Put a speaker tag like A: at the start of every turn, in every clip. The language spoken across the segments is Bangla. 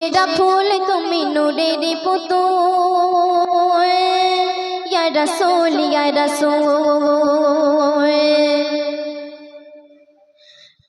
A: সেরা ফুল তুমি নূরের পুতুল ইয়া রাসূল ইয়া রাসূল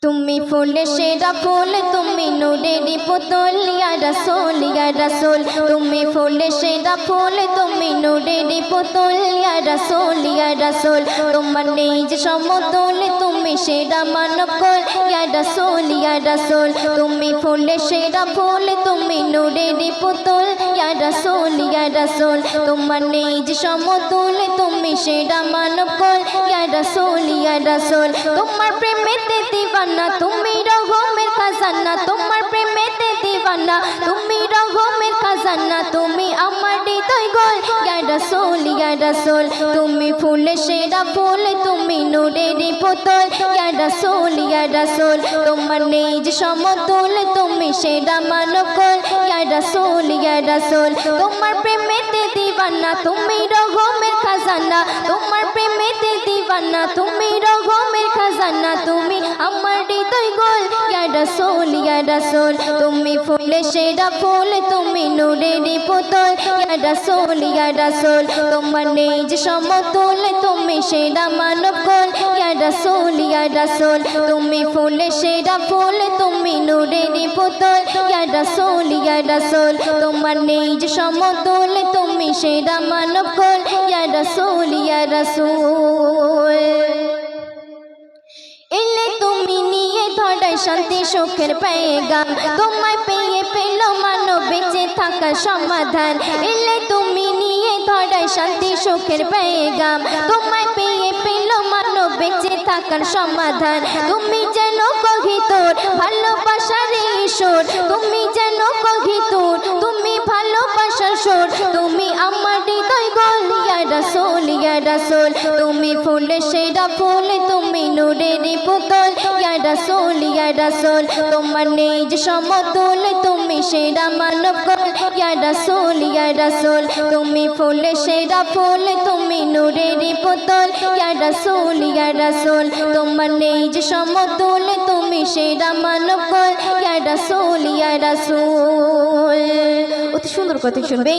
A: তুমি ফুল সেরা ফুল তুমি নূরের পুতুল ইয়া রাসূল ইয়া রাসূল তুমি ফুল সেরা ফুল তুমি নূরের পুতুল ইয়া রাসূল ইয়া রাসূল তোমার নেই যে সমতুল তুমি সেরা মানব কুল ইয়া রাসূল ইয়া রাসূল তুমি ফুল সেরা ফুল তুমি নূরের পুতুল ইয়া রাসূল ইয়া রাসূল তোমার নেই যে সমতুল তুমি সেরা মানব কুল ইয়া রাসূল ইয়া রাসূল তোমার প্রেমেতে দিওয়ানা তুমি রহমের খাজানা তোমার প্রেমেতে দিওয়ানা তুমি রহমের খাজানা তুমি আমার হৃদয় গোল ইয়া রাসূল ইয়া রাসূল তুমি ফুল সেরা ফুল তুমি নূরের পুতুল ইয়া রাসূল ইয়া রাসূল তোমার নেই যে সমতুল তুমি সেরা মানব কুল ইয়া রাসূল ইয়া রাসূল তোমার প্রেমেতে দিওয়ানা তুমি রহমের খাজানা তোমার প্রেমেতে দিওয়ানা তুমি রহমের খাজানা তুমি আমার হৃদয় গোল ইয়া রাসূল ইয়া রাসূল তুমি ফুল সেরা ফুল তুমি নূরের পুতুল ইয়া রাসূল ইয়া রাসূল তোমার নেই যে সমতুল তুমি সেরা মানব কুল ইয়া রাসূল ইয়া রাসূল তুমি ফুল সেরা ফুল তুমি নূরের পুতুল ইয়া রাসূল ইয়া রাসূল তোমার নেই যে সমতুল তুমি সেরা মানব কুল ইয়া রাসূল ইয়া রাসূল এলে তুমি নিয়ে ধরাই শান্তি সুখের পেগাম তোমায় পেয়ে পেল মানব বেঁচে থাকার সমাধান এলে তুমি নিয়ে ধরাই শান্তি সুখের পেগাম তোমায় পেয়ে পেল মানব বেঁচে থাকার সমাধান তুমি যেন কহিতোর ভালোবাসার ঈশ্বর তুমি যেন কহিতোর তুমি ভালোবাসার সুর তুমি আমার হৃদয় গোল ইয়া রাসূল ইয়া রাসূল তুমি ফুল সেরা ফুল তুমি নূরের পুতুল ইয়া রাসূল ইয়া রাসূল তোমার নেই যে সমতুল তুমি সেরা মানব কুল ইয়া রাসূল ইয়া রাসূল তুমি ফুল সেরা ফুল তুমি নূরের পুতুল ইয়া রাসূল ইয়া রাসূল তোমার নেই যে সমতুল তুমি সেরা মানব কুল ইয়া রাসূল ইয়া রাসূল অতি সুন্দর কথা শুনবে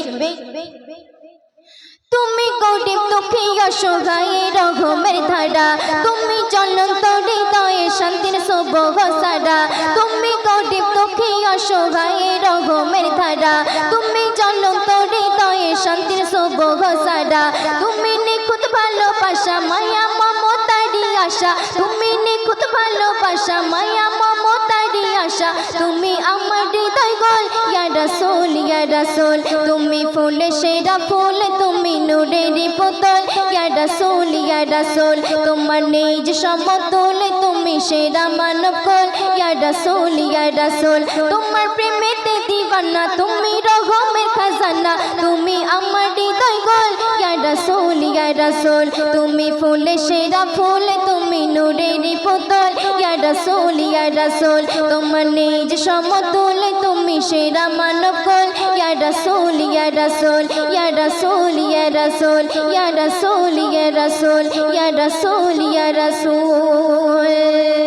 A: তুমি গরিব দুঃখী অসহায় রহমের ধারা তুমি জ্বলন্ত হৃদয়ে শান্তির সুবহ সারা তুমি গরিব দুঃখী অসহায় রহমের ধারা তুমি জ্বলন্ত হৃদয়ে শান্তির সুবহ সারা তুমি নিখুঁত ভালোবাসা মায়া মমতারি আশা তুমি নিখুঁত ভালোবাসা মায়া মমতারি আশা তুমি আমার হৃদয় গোল ইয়া রাসূল ইয়া রাসূল তুমি ফুল সেরা ফুল তুমি নূরের পুতুল ইয়া রাসূল ইয়া রাসূল তোমার নেই যে সমতুল তুমি সেরা মানব কুল ইয়া রাসূল ইয়া রাসূল তোমার প্রেমেতে দিওয়ানা তুমি রহমের খাজানা তুমি আমার হৃদয় গোল ইয়া রাসূল ইয়া রাসূল তুমি ফুল সেরা ফুল তুমি নূরের পুতুল ইয়া রাসূল ইয়া রাসূল তোমার নেই যে সমতুল তুমি সেরা মানব কুল ইয়া রাসূল ইয়া রাসূল ইয়া রাসূল ইয়া রাসূল ইয়া রাসূল ইয়া রাসূল ইয়া রাসূল ইয়া রাসূল